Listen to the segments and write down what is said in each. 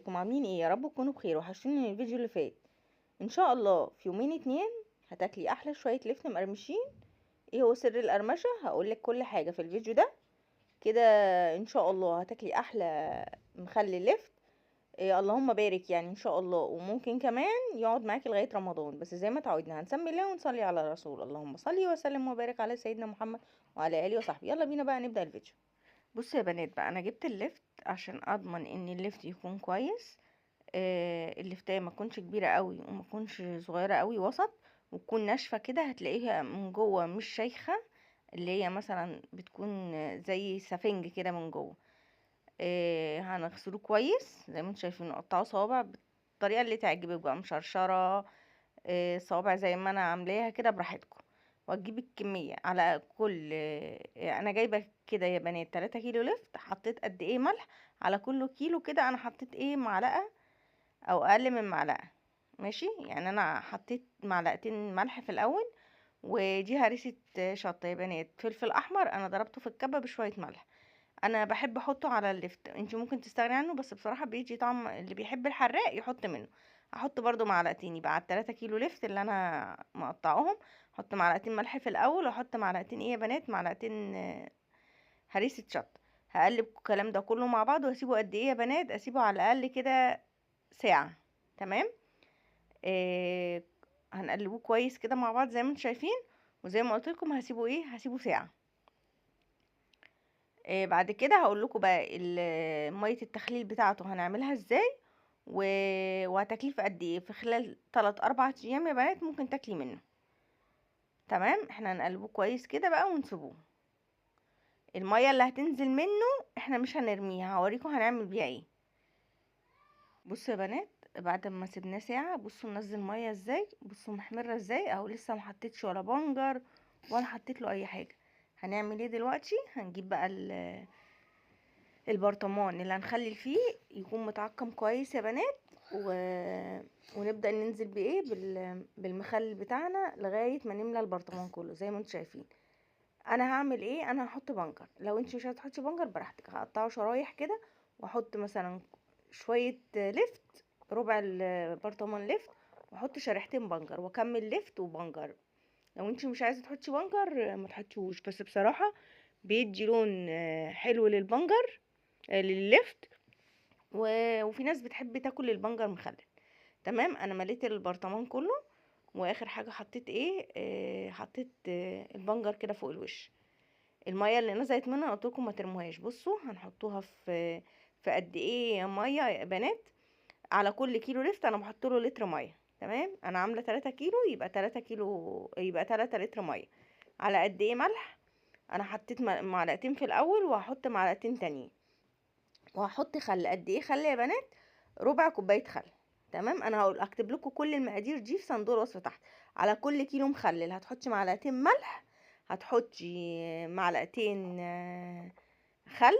ازيكم عاملين ايه؟ يا رب تكونوا بخير. وحشتوني من الفيديو اللي فات. ان شاء الله في يومين اتنين هتاكلي احلى شويه لفت مقرمشين. ايه هو سر القرمشه؟ هقولك كل حاجه في الفيديو ده كده. ان شاء الله هتاكلي احلى مخلل لفت. إيه اللهم بارك، يعني ان شاء الله. وممكن كمان يقعد معاكي لغايه رمضان. بس زي ما تعودنا هنسمي الله ونصلي على الرسول. اللهم صلي وسلم وبارك على سيدنا محمد وعلى اله وصحبه. يلا بينا بقى نبدا الفيديو. بصوا يا بنات بقى، انا جبت اللفت عشان اضمن ان اللفت يكون كويس. اللفتايه ما تكونش كبيره قوي وما تكونش صغيره قوي، وسط. وتكون ناشفه كده، هتلاقيها من جوه مش شيخه، اللي هي مثلا بتكون زي سفنج كده من جوه. هنغسله كويس زي ما انتم شايفين، نقطعه صوابع بالطريقه اللي تعجبك بقى، مشرشره. صوابع زي ما انا عاملاها كده براحتكم. وهتجيب الكميه على كل انا جايبه كده يا بنات 3 كيلو لفت. حطيت قد ايه ملح على كل كيلو كده؟ انا حطيت ايه، معلقه او اقل من معلقه. ماشي، يعني انا حطيت معلقتين ملح في الاول. ودي هريسه شطه يا بنات. فلفل احمر انا ضربته في الكبه بشويه ملح. انا بحب احطه على اللفت، انت ممكن تستغني عنه، بس بصراحه بيدي طعم. اللي بيحب الحراق يحط منه. هحط برضو معلقتين، يبقى على 3 كيلو لفت اللي انا مقطعهم. احط معلقتين ملح في الاول، واحط معلقتين ايه يا بنات، معلقتين هريسه شطه. هقلب الكلام ده كله مع بعض واسيبه قد ايه يا بنات؟ اسيبه على الاقل كده ساعه. تمام. آه هنقلبوه كويس كده مع بعض زي ما انتم شايفين. وزي ما قلت لكم هسيبه ايه، هسيبه ساعه. بعد كده هقول لكم بقى ميه التخليل بتاعته هنعملها ازاي. وهتاكليه في قد ايه؟ في خلال 3 4 ايام يا بنات ممكن تاكلي منه. تمام. احنا هنقلبه كويس كده بقى ونسيبوه. الميه اللي هتنزل منه احنا مش هنرميها، هوريكم هنعمل بيها ايه. بصوا يا بنات، بعد ما سيبناه ساعه بصوا ننزل ميه ازاي، بصوا محمره ازاي اهو. لسه ما حطيتش ولا بنجر ولا حطيت له اي حاجه. هنعمل ايه دلوقتي؟ هنجيب بقى البرطمان اللي هنخلي فيه يكون متعقم كويس يا بنات. و... ونبدأ ننزل بايه بالمخلل بتاعنا لغاية ما نملى البرطمان كله زي ما انتم شايفين. انا هعمل ايه؟ انا هحط بنجر. لو انت مش هتحطي بنجر براحتك، هقطعه شرايح كده واحط مثلا شوية لفت، ربع البرطمان لفت، واحط شريحتين بنجر واكمل لفت وبنجر. لو انت مش عايزه تحطي بنجر ما تحطيهوش، بس بصراحه بيدي لون حلو للبنجر، لللفت. وفي ناس بتحب تاكل البنجر مخلل. تمام. انا مليت البرطمان كله. واخر حاجه حطيت ايه، حطيت البنجر كده فوق الوش. الميه اللي نزلت منها قلت لكم ما ترموهاش. بصوا هنحطوها في قد ايه ميه يا بنات؟ على كل كيلو لفت انا بحط له لتر ميه. تمام. انا عامله 3 كيلو، يبقى 3 كيلو يبقى 3 لتر ميه. على قد ايه ملح؟ انا حطيت معلقتين في الاول، وهحط معلقتين تانيين. وهحط خل. قد ايه خل يا بنات؟ ربع كوبايه خل. تمام. انا هقول اكتب لكم كل المقادير دي في صندوق الوصف تحت. على كل كيلو مخلل هتحطي معلقتين ملح، هتحطي معلقتين خل.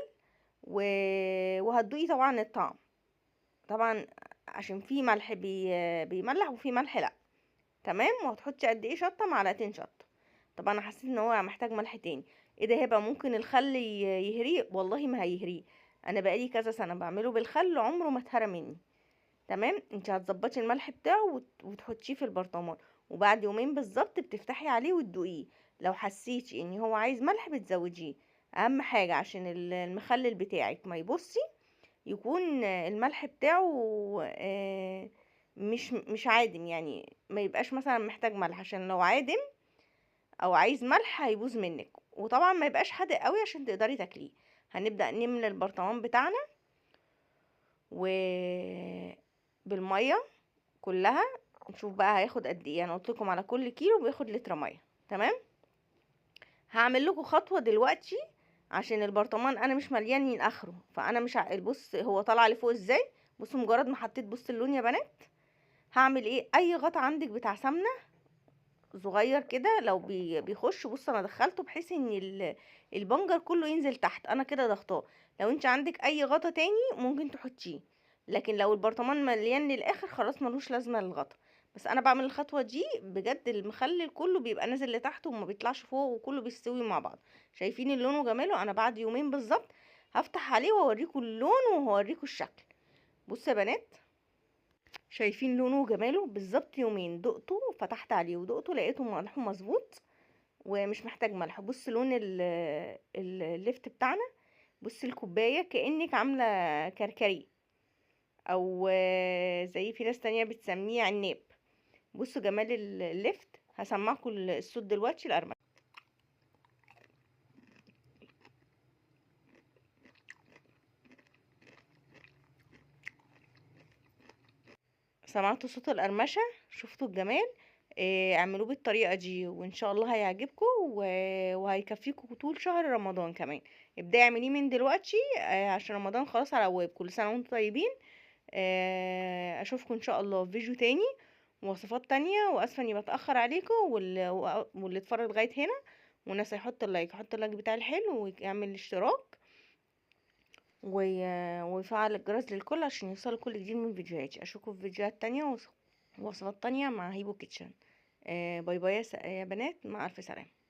وهتدوقي طبعا الطعم. طبعا عشان في ملح بيملح وفي ملح لا. تمام. وهتحطي قد ايه شطه؟ معلقتين شطه. طب انا حسيت ان هو محتاج ملح تاني. ايه ده هبه؟ ممكن الخل يهريه؟ والله ما هيهريه. انا بقالي كذا سنه بعمله بالخل، عمره ما اتهرى مني. تمام. انت هتظبطي الملح بتاعه وتحطيه في البرطمان. وبعد يومين بالظبط بتفتحي عليه وتدوقيه. لو حسيتي ان هو عايز ملح بتزوديه. اهم حاجه عشان المخلل بتاعك ما يبصي، يكون الملح بتاعه مش عادم، يعني ما يبقاش مثلا محتاج ملح، عشان لو عادم او عايز ملح هيبوظ منك. وطبعا ما يبقاش حادق قوي عشان تقدري تاكليه. هنبدأ نملى البرطمان بتاعنا و بالميه كلها. نشوف بقى هياخد قد ايه. انا قلت لكم على كل كيلو بياخد لتر ميه. تمام. هعمل لكم خطوه دلوقتي عشان البرطمان انا مش مليان من اخره، فانا مش بص هو طالع لفوق ازاي. بصوا مجرد ما حطيت، بص اللون يا بنات. هعمل ايه؟ اي غطا عندك بتاع سمنه صغير كده لو بيخش، بص انا دخلته بحيث ان البنجر كله ينزل تحت. انا كده ضغطاه. لو انت عندك اي غطا تاني ممكن تحطيه. لكن لو البرطمان مليان للاخر خلاص ملوش لازمه للغطا. بس انا بعمل الخطوه دي بجد، المخلل كله بيبقى نازل لتحت وما بيطلعش فوق، وكله بيستوي مع بعض. شايفين اللون وجماله؟ انا بعد يومين بالظبط هفتح عليه واوريكم اللون وهوريكم الشكل. بصوا يا بنات، شايفين لونه وجماله؟ بالظبط يومين دقته، فتحت عليه ودقته لقيته ملحه مظبوط ومش محتاج ملح. بص لون اللفت بتاعنا. بص الكوبايه كأنك عامله كركري، او زي في ناس تانية بتسميه عناب. بصوا جمال اللفت. هسمعكم الصوت دلوقتي القرمشة. سمعتوا صوت القرمشة؟ شفتوا الجمال؟ اعملوه بالطريقة دي وان شاء الله هيعجبكم وهيكفيكم طول شهر رمضان كمان. ابدأي اعمليه من دلوقتي عشان رمضان خلاص على ابواب. كل سنة وانتم طيبين. اشوفكم ان شاء الله في فيديو تاني ووصفات تانية. واسفة اني بتأخر عليكم، واللي اتفرج لغاية هنا والناس يحط اللايك، يحط اللايك بتاع الحلو ويعمل الاشتراك ويفعل الجرس للكل عشان يوصل كل جديد من فيديوهاتي. اشوفكم في فيديوهات تانية ووصفات تانية مع هيبو كيتشن. باي باي يا بنات، مع الف سلامة.